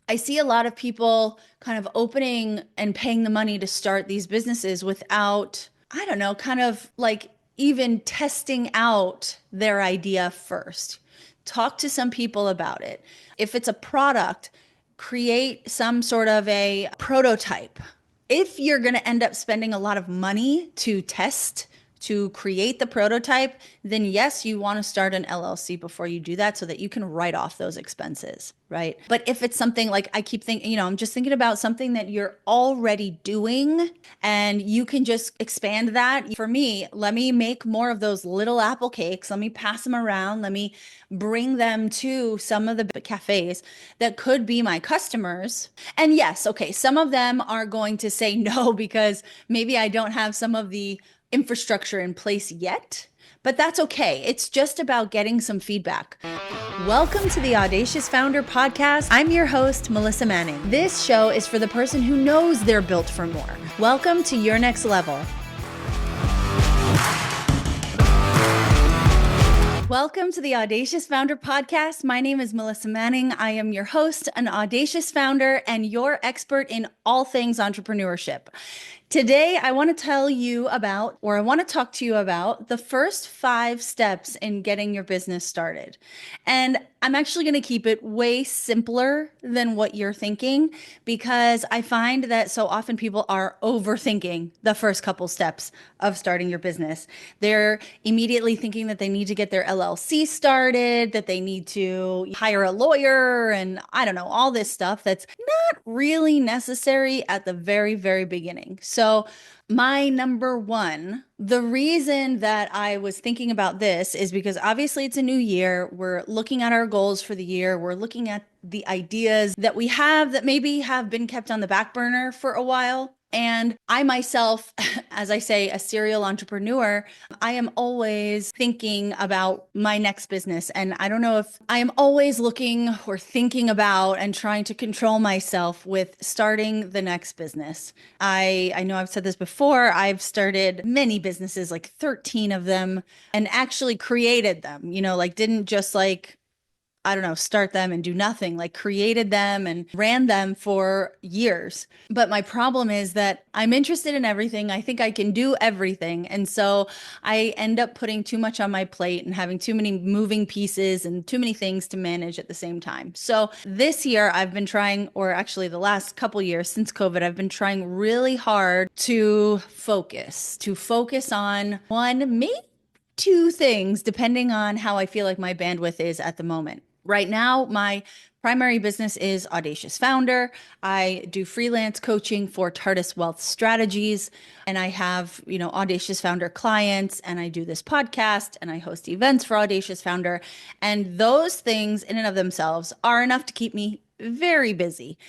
I see a lot of people kind of opening and paying the money to start these businesses without, I don't know, kind of like even testing out their idea first. Talk to some people about it. If it's a product, create some sort of a prototype. If you're going to end up spending a lot of money to test, to create the prototype, then yes, you want to start an LLC before you do that so that you can write off those expenses, right? But if it's something like I keep thinking, I'm just thinking about something that you're already doing and you can just expand that. For me, let me make more of those little apple cakes. Let me pass them around. Let me bring them to some of the cafes that could be my customers. And yes, okay, some of them are going to say no because maybe I don't have some of the infrastructure in place yet, but that's okay. It's just about getting some feedback. Welcome to the Audacious Founder Podcast. I'm your host, Melissa Manning. This show is for the person who knows they're built for more. Welcome to your next level. Welcome to the Audacious Founder Podcast. My name is Melissa Manning. I am your host, an audacious founder, and your expert in all things entrepreneurship. Today, I want to tell you about, or I want to talk to you about the first 5 steps in getting your business started. And I'm actually going to keep it way simpler than what you're thinking because I find that so often people are overthinking the first couple steps of starting your business. They're immediately thinking that they need to get their LLC started, that they need to hire a lawyer, and I don't know, all this stuff that's not really necessary at the very, very beginning. So my number one, the reason that I was thinking about this is because obviously it's a new year. We're looking at our goals for the year. We're looking at the ideas that we have that maybe have been kept on the back burner for a while. And I myself, as I say, a serial entrepreneur, I am always thinking about my next business. And I don't know if I am always looking or thinking about and trying to control myself with starting the next business. I know I've said this before. I've started many businesses, like 13 of them, and actually created them, like didn't just like I don't know, start them and do nothing, like created them and ran them for years. But my problem is that I'm interested in everything. I think I can do everything. And so I end up putting too much on my plate and having too many moving pieces and too many things to manage at the same time. So this year I've been trying, or actually the last couple years since COVID, I've been trying really hard to focus on one, maybe 2 things, depending on how I feel like my bandwidth is at the moment. Right now, my primary business is Audacious Founder. I do freelance coaching for TARDIS Wealth Strategies, and I have, Audacious Founder clients, and I do this podcast, and I host events for Audacious Founder. And those things in and of themselves are enough to keep me very busy,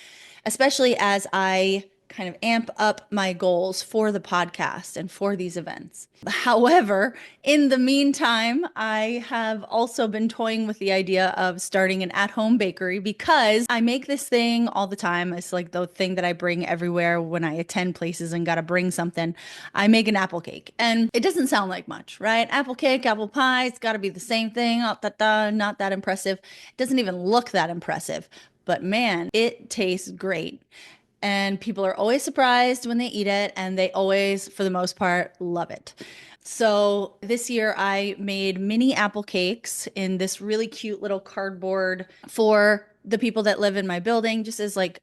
especially as I kind of amp up my goals for the podcast and for these events. However, in the meantime, I have also been toying with the idea of starting an at-home bakery because I make this thing all the time. It's like the thing that I bring everywhere when I attend places and got to bring something. I make an apple cake, and it doesn't sound like much, right? Apple cake, apple pie, it's got to be the same thing. Not that impressive. It doesn't even look that impressive, but man, it tastes great. And people are always surprised when they eat it, and they always, for the most part, love it. So this year I made mini apple cakes in this really cute little cardboard for the people that live in my building, just as like,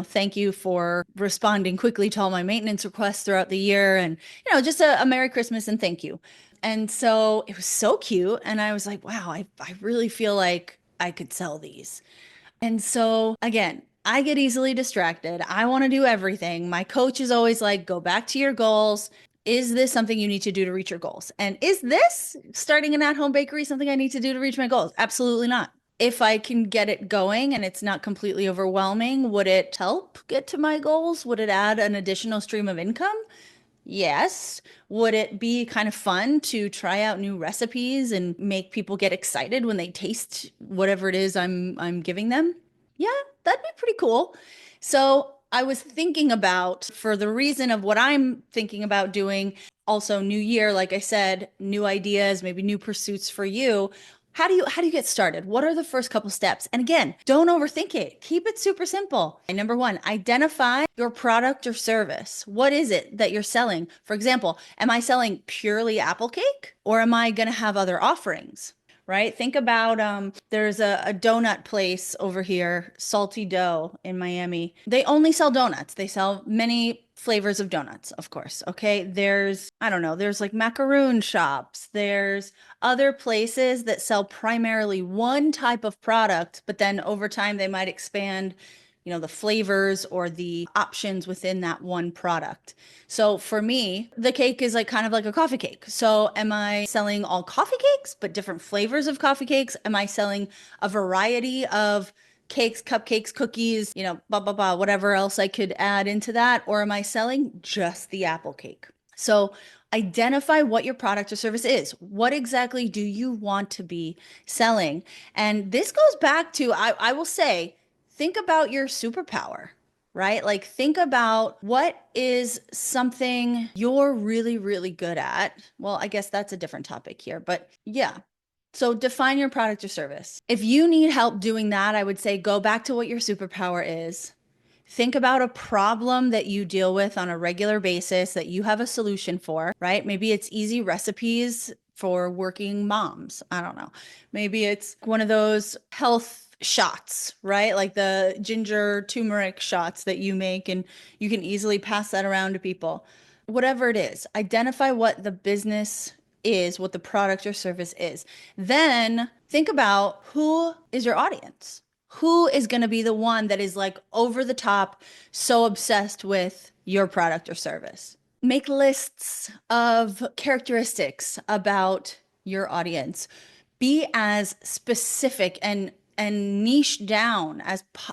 thank you for responding quickly to all my maintenance requests throughout the year, and, just a Merry Christmas and thank you. And so it was so cute. And I was like, wow, I really feel like I could sell these. And so again, I get easily distracted. I want to do everything. My coach is always like, go back to your goals. Is this something you need to do to reach your goals? And is this starting an at-home bakery something I need to do to reach my goals? Absolutely not. If I can get it going and it's not completely overwhelming, would it help get to my goals? Would it add an additional stream of income? Yes. Would it be kind of fun to try out new recipes and make people get excited when they taste whatever it is I'm giving them? Yeah, that'd be pretty cool. So I was thinking about, for the reason of what I'm thinking about doing, also new year, like I said, new ideas, maybe new pursuits for you. How do you get started? What are the first couple steps? And again, don't overthink it. Keep it super simple. And number one, identify your product or service. What is it that you're selling? For example, am I selling purely apple cake or am I going to have other offerings? Right? Think about there's a donut place over here, Salty Dough in Miami. They only sell donuts. They sell many flavors of donuts, of course. Okay. I don't know, there's like macaroon shops. There's other places that sell primarily one type of product, but then over time they might expand, the flavors or the options within that one product. So for me, the cake is like kind of like a coffee cake. So am I selling all coffee cakes, but different flavors of coffee cakes? Am I selling a variety of cakes, cupcakes, cookies, blah, blah, blah, whatever else I could add into that? Or am I selling just the apple cake? So identify what your product or service is. What exactly do you want to be selling? And this goes back to, I will say, think about your superpower, right? Like think about what is something you're really, really good at. Well, I guess that's a different topic here, but yeah. So define your product or service. If you need help doing that, I would say go back to what your superpower is. Think about a problem that you deal with on a regular basis that you have a solution for, right? Maybe it's easy recipes for working moms. I don't know. Maybe it's one of those health shots, right? Like the ginger turmeric shots that you make and you can easily pass that around to people. Whatever it is, identify what the business is, what the product or service is. Then think about who is your audience. Who is going to be the one that is like over the top, so obsessed with your product or service? Make lists of characteristics about your audience. Be as specific and niche down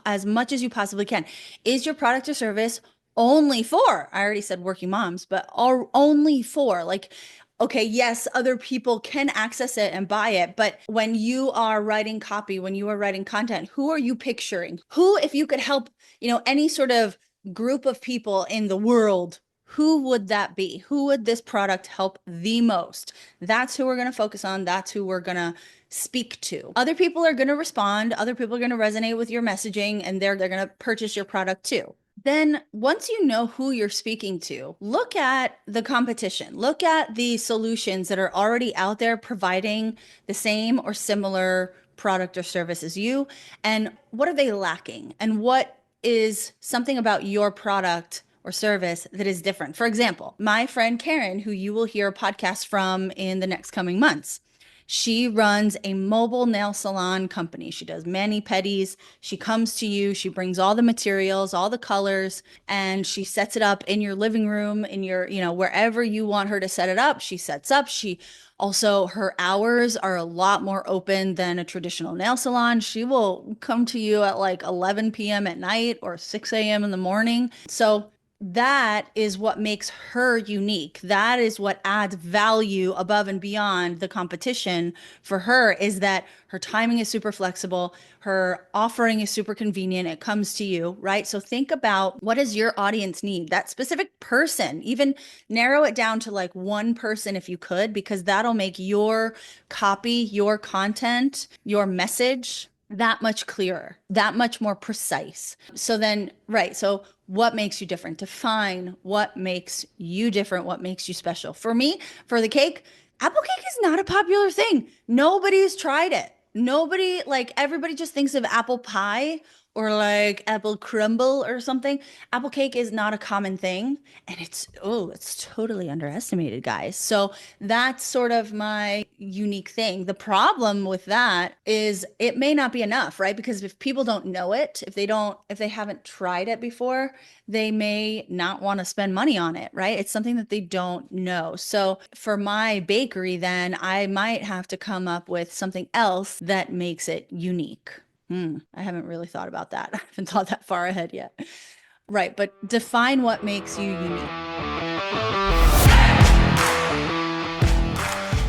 as much as you possibly can. Is your product or service only for, I already said working moms, but only for like, okay, yes, other people can access it and buy it, but when you are writing copy, when you are writing content, who are you picturing? Who, if you could help, any sort of group of people in the world, who would that be? Who would this product help the most? That's who we're going to focus on. That's who we're going to speak to. Other people are going to respond. Other people are going to resonate with your messaging and they're going to purchase your product too. Then once you know who you're speaking to, look at the competition, look at the solutions that are already out there providing the same or similar product or service as you, and what are they lacking? And what is something about your product or service that is different? For example, my friend Karen, who you will hear a podcast from in the next coming months, she runs a mobile nail salon company. She does mani-pedis. She comes to you, she brings all the materials, all the colors, and she sets it up in your living room, in your, wherever you want her to set it up. She sets up. Her hours are a lot more open than a traditional nail salon. She will come to you at like 11 p.m. at night or 6 a.m. in the morning. So that is what makes her unique. That is what adds value above and beyond the competition for her, is that her timing is super flexible. Her offering is super convenient. It comes to you, right? So think about, what does your audience need? That specific person, even narrow it down to like one person if you could, because that'll make your copy, your content, your message that much clearer, that much more precise. So then, right. So what makes you different? Define what makes you different, what makes you special. For me, for the cake, apple cake is not a popular thing. Nobody's tried it. Everybody just thinks of apple pie or like apple crumble or something. Apple cake is not a common thing. And it's totally underestimated, guys. So that's sort of my unique thing. The problem with that is it may not be enough, right? Because if people don't know it, if they haven't tried it before, they may not want to spend money on it, right? It's something that they don't know. So for my bakery, then I might have to come up with something else that makes it unique. I haven't really thought about that. I haven't thought that far ahead yet. Right, but define what makes you unique.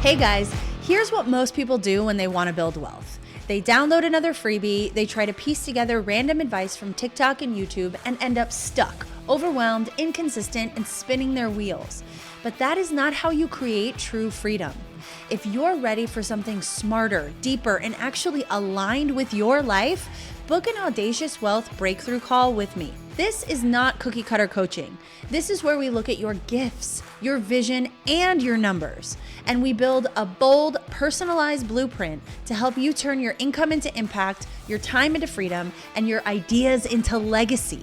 Hey guys, here's what most people do when they want to build wealth. They download another freebie, they try to piece together random advice from TikTok and YouTube and end up stuck, overwhelmed, inconsistent, and spinning their wheels. But that is not how you create true freedom. If you're ready for something smarter, deeper, and actually aligned with your life, book an Audacious Wealth breakthrough call with me. This is not cookie cutter coaching. This is where we look at your gifts, your vision, and your numbers. And we build a bold, personalized blueprint to help you turn your income into impact, your time into freedom, and your ideas into legacy.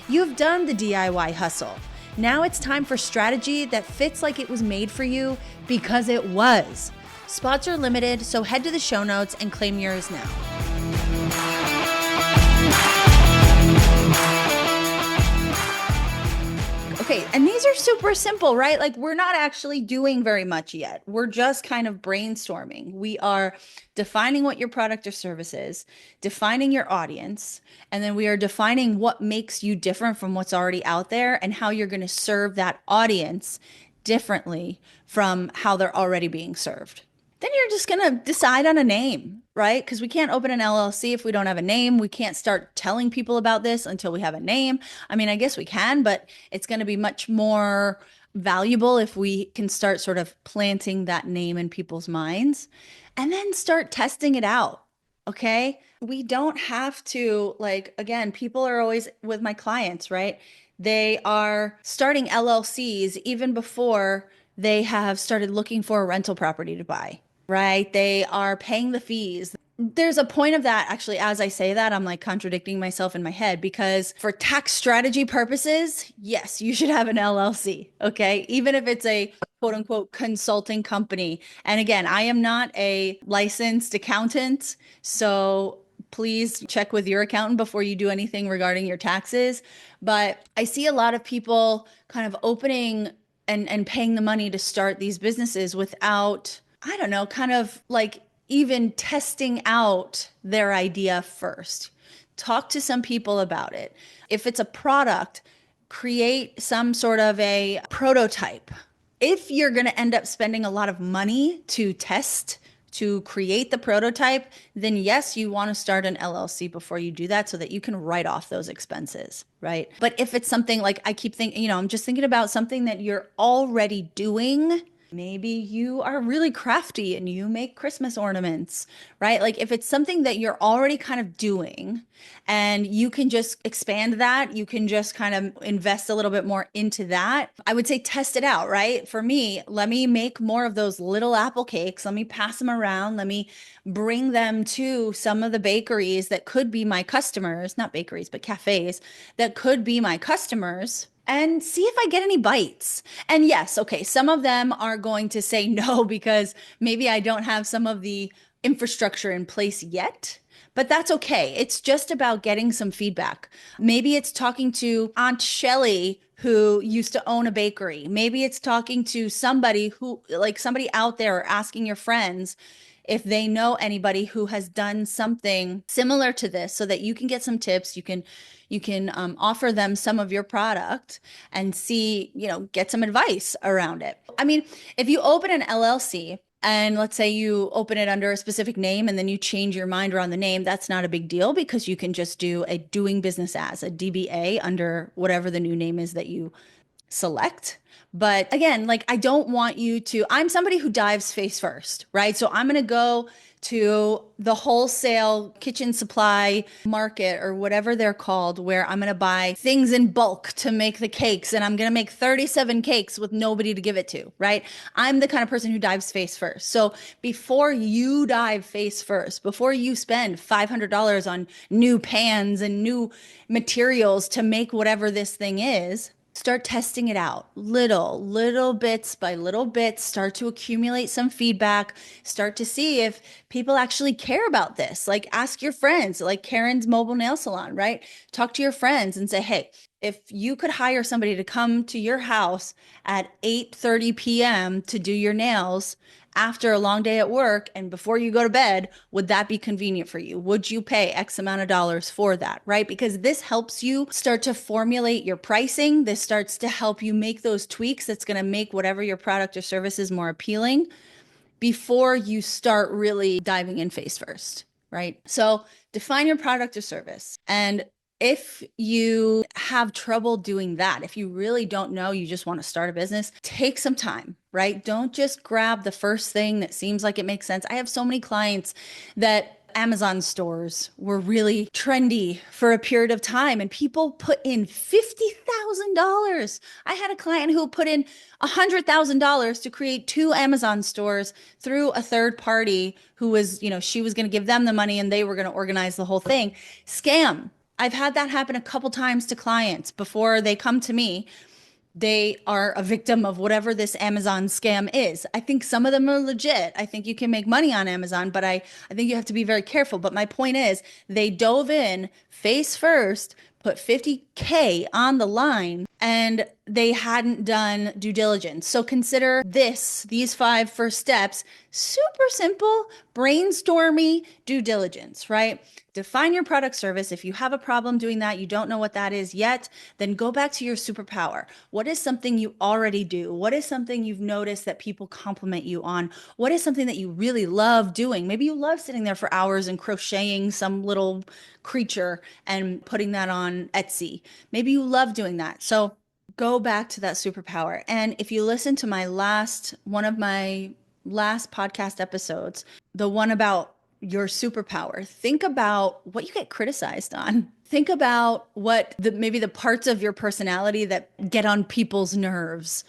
You've done the DIY hustle. Now it's time for strategy that fits like it was made for you because it was. Spots are limited, so head to the show notes and claim yours now. Okay, and these are super simple, right? Like we're not actually doing very much yet. We're just kind of brainstorming. We are defining what your product or service is, defining your audience, and then we are defining what makes you different from what's already out there and how you're going to serve that audience differently from how they're already being served. Then you're just going to decide on a name, right? Because we can't open an LLC if we don't have a name. We can't start telling people about this until we have a name. I mean, I guess we can, but it's going to be much more valuable if we can start sort of planting that name in people's minds and then start testing it out. Okay. We don't have to, like, again, people are always with my clients, right? They are starting LLCs even before they have started looking for a rental property to buy, right? They are paying the fees. There's a point of that, actually, as I say that, I'm like contradicting myself in my head because for tax strategy purposes, yes, you should have an LLC, okay? Even if it's a quote unquote consulting company. And again, I am not a licensed accountant, so please check with your accountant before you do anything regarding your taxes. But I see a lot of people kind of opening and paying the money to start these businesses without, I don't know, kind of like even testing out their idea first. Talk to some people about it. If it's a product, create some sort of a prototype. If you're going to end up spending a lot of money to test, to create the prototype, then yes, you want to start an LLC before you do that so that you can write off those expenses, right? But if it's something like I keep thinking, I'm just thinking about something that you're already doing. Maybe you are really crafty and you make Christmas ornaments, right? Like if it's something that you're already kind of doing and you can just expand that, you can just kind of invest a little bit more into that. I would say test it out, right? For me, let me make more of those little apple cakes. Let me pass them around. Let me bring them to some of the bakeries that could be my customers, not bakeries, but cafes that could be my customers, and see if I get any bites. And yes, okay, some of them are going to say no because maybe I don't have some of the infrastructure in place yet, but that's okay. It's just about getting some feedback. Maybe it's talking to Aunt Shelley who used to own a bakery. Maybe it's talking to somebody who, like somebody out there, or asking your friends if they know anybody who has done something similar to this so that you can get some tips. You can offer them some of your product and see, get some advice around it. I mean, if you open an LLC and let's say you open it under a specific name and then you change your mind around the name, that's not a big deal because you can just do a doing business as a DBA under whatever the new name is that you select. But again, like I don't want you to, I'm somebody who dives face first, right? So I'm going to go to the wholesale kitchen supply market or whatever they're called, where I'm going to buy things in bulk to make the cakes. And I'm going to make 37 cakes with nobody to give it to, right? I'm the kind of person who dives face first. So before you dive face first, before you spend $500 on new pans and new materials to make whatever this thing is, start testing it out little bits by little bits. Start to accumulate some feedback. Start to see if people actually care about this. Like ask your friends, like Karen's mobile nail salon, right? Talk to your friends and say, hey, if you could hire somebody to come to your house at 8:30 p.m. to do your nails after a long day at work and before you go to bed, would that be convenient for you? Would you pay X amount of dollars for that, right? Because this helps you start to formulate your pricing. This starts to help you make those tweaks that's going to make whatever your product or service is more appealing before you start really diving in face first, right? So define your product or service. And if you have trouble doing that, if you really don't know, you just want to start a business, take some time. right? Don't just grab the first thing that seems like it makes sense. I have so many clients that Amazon stores were really trendy for a period of time and people put in $50,000. I had a client who put in $100,000 to create two Amazon stores through a third party who was, she was going to give them the money and they were going to organize the whole thing. Scam. I've had that happen a couple times to clients before they come to me. They are a victim of whatever this Amazon scam is. I think some of them are legit. I think you can make money on Amazon, but I think you have to be very careful. But my point is, they dove in face first, put 50K on the line, and they hadn't done due diligence. So consider these 5 first steps, super simple, brainstormy due diligence, right? Define your product service. If you have a problem doing that, you don't know what that is yet, then go back to your superpower. What is something you already do? What is something you've noticed that people compliment you on? What is something that you really love doing? Maybe you love sitting there for hours and crocheting some little creature and putting that on Etsy. Maybe you love doing that. So go back to that superpower. And if you listen to one of my last podcast episodes, the one about your superpower, think about what you get criticized on. Think about maybe the parts of your personality that get on people's nerves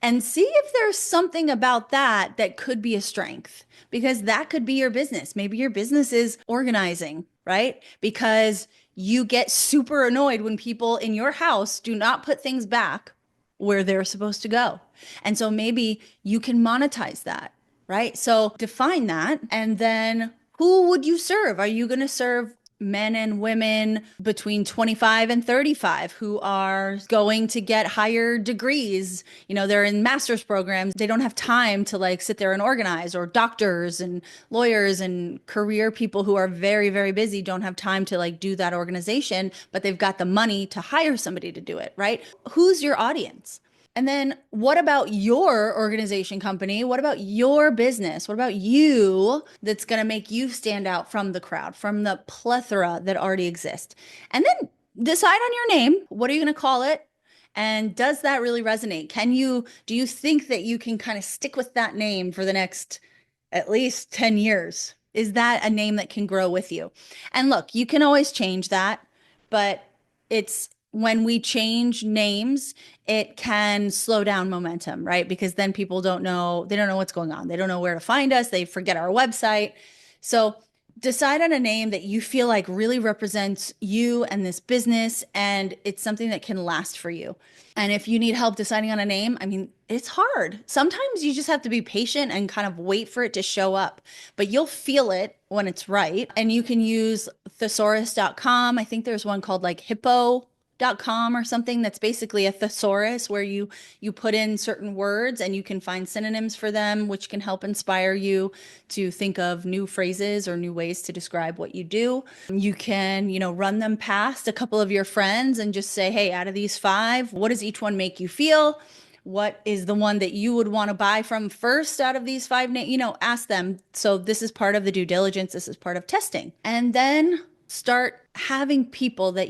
and see if there's something about that that could be a strength, because that could be your business. Maybe your business is organizing, right? Because you get super annoyed when people in your house do not put things back where they're supposed to go. And so maybe you can monetize that, right? So define that. And then who would you serve? Are you going to serve men and women between 25 and 35 who are going to get higher degrees? They're in master's programs. They don't have time to like sit there and organize, or doctors and lawyers and career people who are very, very busy don't have time to like do that organization, but they've got the money to hire somebody to do it, right? Who's your audience? And then what about your organization company? What about your business? What about you that's going to make you stand out from the crowd, from the plethora that already exists? And then decide on your name. What are you going to call it? And does that really resonate? Do you think that you can kind of stick with that name for the next at least 10 years? Is that a name that can grow with you? And look, you can always change that, but it's when we change names, it can slow down momentum, right? Because then people they don't know what's going on. They don't know where to find us. They forget our website. So decide on a name that you feel like really represents you and this business, and it's something that can last for you. And if you need help deciding on a name, I mean, it's hard. Sometimes you just have to be patient and kind of wait for it to show up, but you'll feel it when it's right. And you can use thesaurus.com. I think there's one called like hippo.com or something that's basically a thesaurus where you put in certain words and you can find synonyms for them, which can help inspire you to think of new phrases or new ways to describe what you do. You can, run them past a couple of your friends and just say, hey, out of these 5, what does each one make you feel? What is the one that you would want to buy from first out of these 5? Ask them. So this is part of the due diligence. This is part of testing. And then start having people that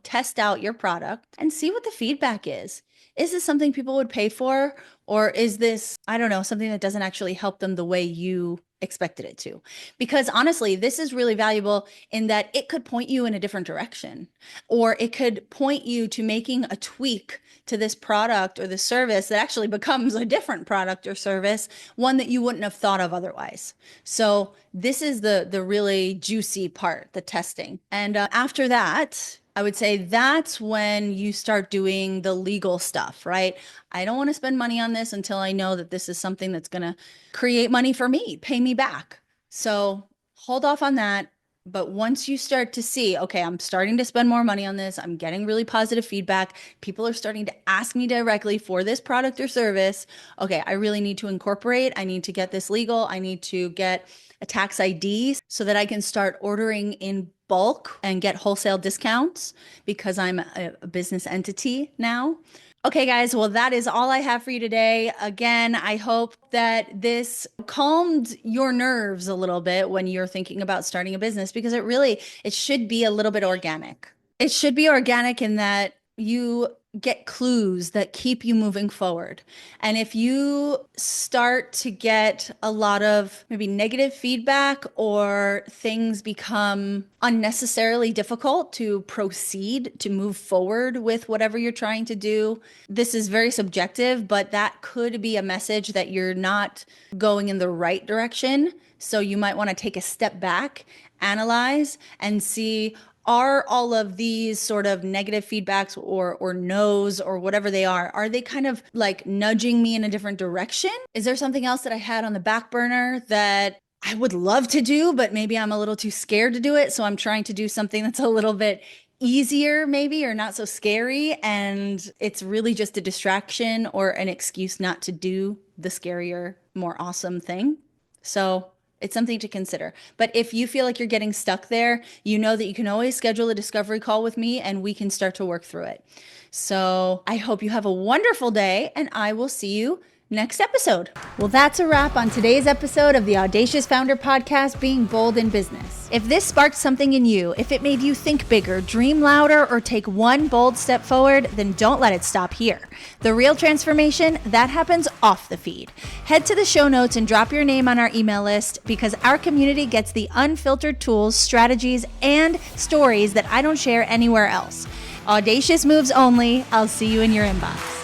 test out your product and see what the feedback is. Is this something people would pay for? Or is this, I don't know, something that doesn't actually help them the way you expected it to? Because honestly, this is really valuable in that it could point you in a different direction, or it could point you to making a tweak to this product or the service that actually becomes a different product or service, one that you wouldn't have thought of otherwise. So this is the really juicy part, the testing. And after that, I would say that's when you start doing the legal stuff, right? I don't want to spend money on this until I know that this is something that's going to create money for me, pay me back. So hold off on that. But once you start to see, okay, I'm starting to spend more money on this, I'm getting really positive feedback, people are starting to ask me directly for this product or service, okay, I really need to incorporate, I need to get this legal, I need to get a tax ID so that I can start ordering in bulk and get wholesale discounts because I'm a business entity now. Okay, guys, well, that is all I have for you today. Again, I hope that this calmed your nerves a little bit when you're thinking about starting a business, because it should be a little bit organic. It should be organic in that you get clues that keep you moving forward. And if you start to get a lot of maybe negative feedback or things become unnecessarily difficult to proceed, to move forward with whatever you're trying to do, this is very subjective, but that could be a message that you're not going in the right direction. So you might want to take a step back, analyze, and see, are all of these sort of negative feedbacks or no's or whatever they are they kind of like nudging me in a different direction? Is there something else that I had on the back burner that I would love to do, but maybe I'm a little too scared to do it? So I'm trying to do something that's a little bit easier maybe, or not so scary, and it's really just a distraction or an excuse not to do the scarier, more awesome thing. So it's something to consider. But if you feel like you're getting stuck there, you know that you can always schedule a discovery call with me and we can start to work through it. So I hope you have a wonderful day, and I will see you next episode. Well, that's a wrap on today's episode of the Audacious Founder Podcast, Being Bold in Business. If this sparked something in you, if it made you think bigger, dream louder, or take one bold step forward, then don't let it stop here. The real transformation, that happens off the feed. Head to the show notes and drop your name on our email list, because our community gets the unfiltered tools, strategies, and stories that I don't share anywhere else. Audacious moves only. I'll see you in your inbox.